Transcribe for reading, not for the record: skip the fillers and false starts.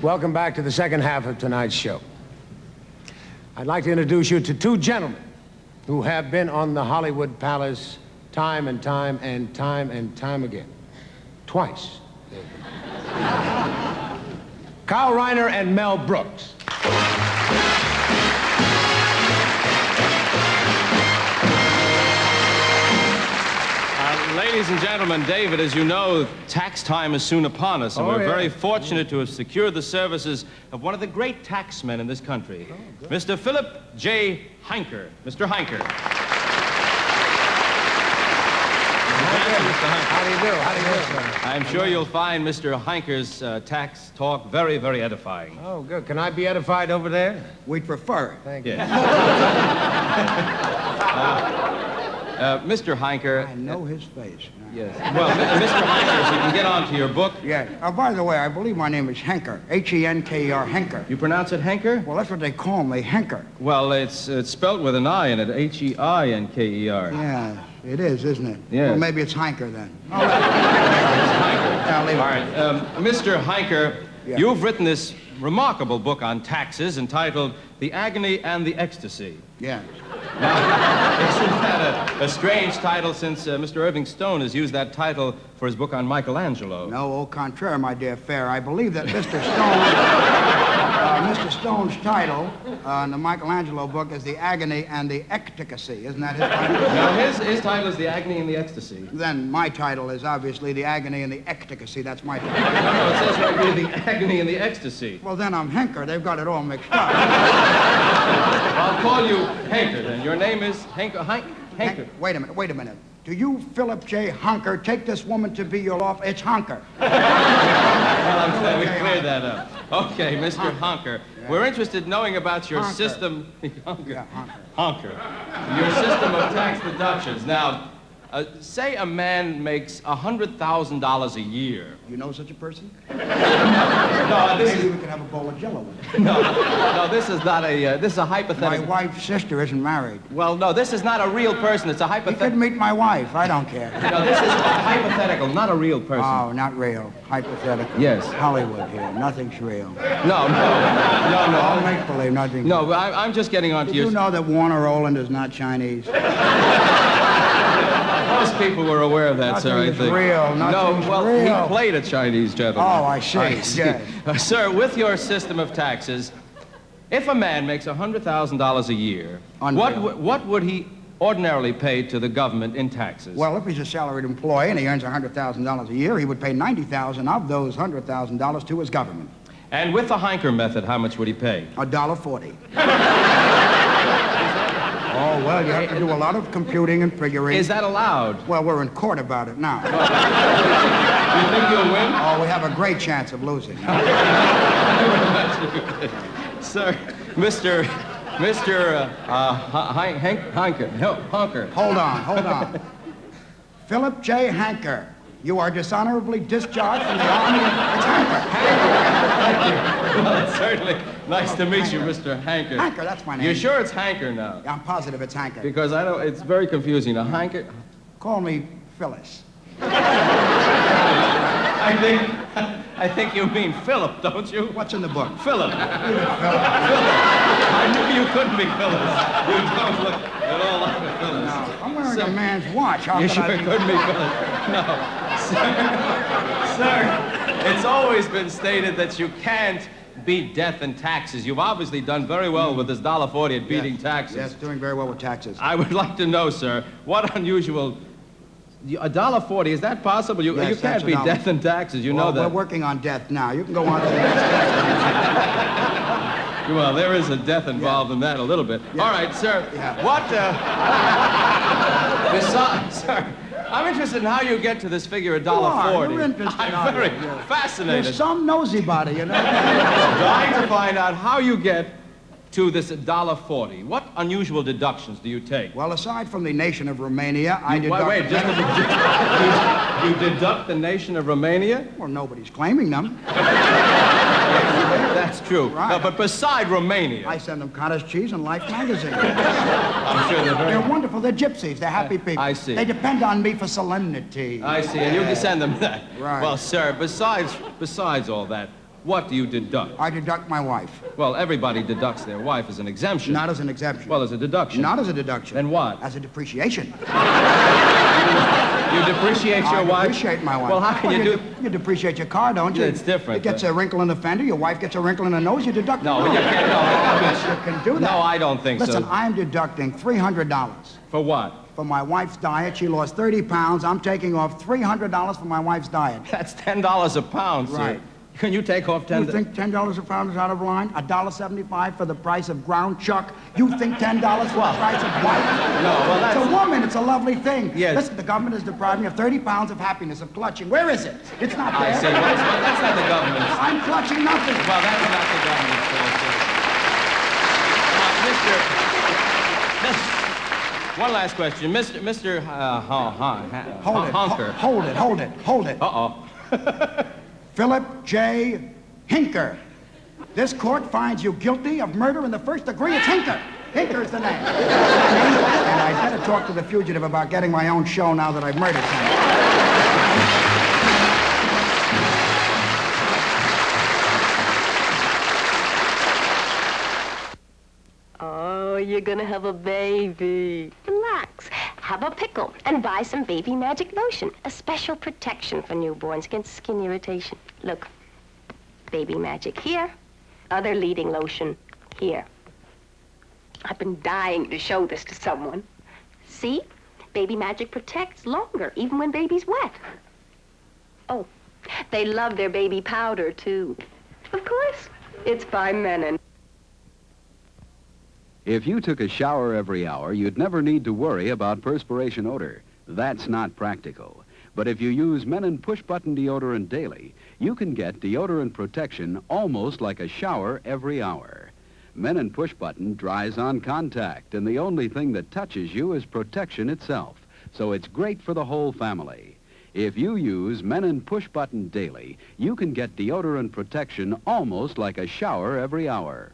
Welcome back to the second half of tonight's show. I'd like to introduce you to two gentlemen who have been on the Hollywood Palace time and time again. Twice. Carl Reiner and Mel Brooks. Ladies and gentlemen, David, as you know, tax time is soon upon us, and we're very fortunate to have secured the services of one of the great taxmen in this country, Mr. Philip J. Heinker. Mr. Heinker. How do you do? How do you do, sir? I'm sure you'll find Mr. Heinker's tax talk very, very edifying. Oh, good. Can I be edified over there? We'd prefer it. Thank you. Mr. Heinker... I know his face. Yes. Well, Mr. Heinker, so you can get on to your book. Yeah. By the way, I believe my name is Henker. H-E-N-K-E-R, Henker. You pronounce it Henker? Well, that's what they call me, Henker. Well, it's spelled with an I in it, H-E-I-N-K-E-R. Yeah, it is, isn't it? Yes. Well, maybe it's Heinker then. Heinker. I'll leave it. All right. Mr. Heinker, you've written this remarkable book on taxes entitled The Agony and the Ecstasy. Yeah. Now, isn't that a strange title since Mr. Irving Stone has used that title for his book on Michelangelo? No, au contraire, my dear Fair. I believe that Mr. Stone's title in the Michelangelo book is The Agony and the Ecstasy. Isn't that his title? No, his title is The Agony and the Ecstasy. Then my title is obviously The Agony and the Ecstasy. That's my title. No, it says right here The Agony and the Ecstasy. Well, then I'm Henker. They've got it all mixed up. I'll call you Henker then. Your name is Henker. Henker. Wait a minute. Do you, Philip J. Honker, take this woman to be your law? It's Honker. Well, I'm glad we cleared that up. Okay, Mr. Honker. Yeah. We're interested in knowing about your system... Honker. Yeah, Honker. Honker. Your system of tax deductions. Now, say a man makes $100,000 a year. You know such a person? No, Maybe we can have a bowl of Jell-O with it. No, this is not a, this is a hypothetical. My wife's sister isn't married. Well, no, this is not a real person. It's a You hypothetical. could meet my wife. I don't care. No, this is hypothetical, not a real person. Oh, not real. Hypothetical. Yes. Hollywood here. Nothing's real. No. All make-believe, nothing. No, I'm just getting on to Did your... you know that Warner Roland is not Chinese? Most people were aware of that, sir, I Nothing's think. real. Nothing's real. He played a Chinese gentleman. Oh, I see. Yes. Sir, with your system of taxes, if a man makes $100,000 a year, what would he ordinarily pay to the government in taxes? Well, if he's a salaried employee and he earns $100,000 a year, he would pay $90,000 of those $100,000 to his government. And with the Heinker method, how much would he pay? $1.40. Oh, well, you have to do a lot of computing and figuring. Is that allowed? Well, we're in court about it now. You think you'll win? Oh, we have a great chance of losing. Sir, Mr. Heinker. No, Honker. Hold on. Philip J. Hanker, you are dishonorably discharged from the Army. It's Hanker. Thank you. Well, it's certainly nice to meet you, Mr. Hanker. Hanker, that's my name. You're sure it's Hanker now? I'm positive it's Hanker. Because I don't, it's very confusing. A Hanker? Call me Phyllis. I think you mean Philip, don't you? What's in the book? Philip. Philip. I knew you couldn't be Phyllis. You don't look at all like a Phyllis. No, I'm wearing a man's watch. How You could sure I be... couldn't be Phyllis. No. Sir, it's always been stated that you can't beat death and taxes. You've obviously done very well with this $1.40 at beating taxes. Yes, doing very well with taxes. I would like to know, sir, what unusual... $1.40, is that possible? You can't beat death and taxes, you know that. We're working on death now. You can go on to the next tax. Well, there is a death involved in that a little bit. Yeah. All right, sir. Yeah. What, besides, sir, I'm interested in how you get to this figure $1.40. You're interested, I'm very You're fascinated. some nosy body, you know. Trying to find out how you get to this $1.40. What unusual deductions do you take? Well, aside from the nation of Romania, I deduct... Wait, you deduct the nation of Romania? Well, nobody's claiming them. That's true. Right. No, but beside Romania... I send them cottage cheese and Life magazine. I'm sure They're wonderful. They're gypsies. They're happy people. I see. They depend on me for solemnity. I see, and you can send them that. Right. Well, sir, besides all that, What do you deduct? I deduct my wife. Well, everybody deducts their wife as an exemption. Not as an exemption. Well, as a deduction. Not as a deduction. Then what? As a depreciation. You depreciate your wife? I depreciate my wife. Well, how can you do... You depreciate your car, don't you? It's different. It gets a wrinkle in the fender, your wife gets a wrinkle in the nose, you deduct No, the but you can't... Yes, you can do that. No, I don't think Listen, so. I'm deducting $300. For what? For my wife's diet. She lost 30 pounds. I'm taking off $300 for my wife's diet. That's $10 a pound, sir. Right. Can you take off 10... You think $10 a pound is out of line? $1.75 for the price of ground chuck? You think $10 for the price of white? No, well, that's... It's a woman. It's a lovely thing. Yes. Listen, the government has deprived me of 30 pounds of happiness, of clutching. Where is it? It's not there. I see. Well, that's not the government's... I'm clutching nothing. Well, that's not the government's fault, sir. One last question. Mr. Honker. Hold it. Uh-oh. Philip J. Hinker. This court finds you guilty of murder in the first degree. It's Hinker. Hinker is the name. And I'd better talk to the fugitive about getting my own show now that I've murdered someone. Oh, you're gonna have a baby. Relax. Have a pickle and buy some Baby Magic lotion. A special protection for newborns against skin irritation. Look, Baby Magic here, other leading lotion here. I've been dying to show this to someone. See? Baby Magic protects longer, even when baby's wet. Oh, they love their baby powder, too. Of course, it's by Menon. If you took a shower every hour, you'd never need to worry about perspiration odor. That's not practical. But if you use Menon push-button deodorant daily, you can get deodorant protection almost like a shower every hour. Menon push-button dries on contact, and the only thing that touches you is protection itself. So it's great for the whole family. If you use Menon push-button daily, you can get deodorant protection almost like a shower every hour.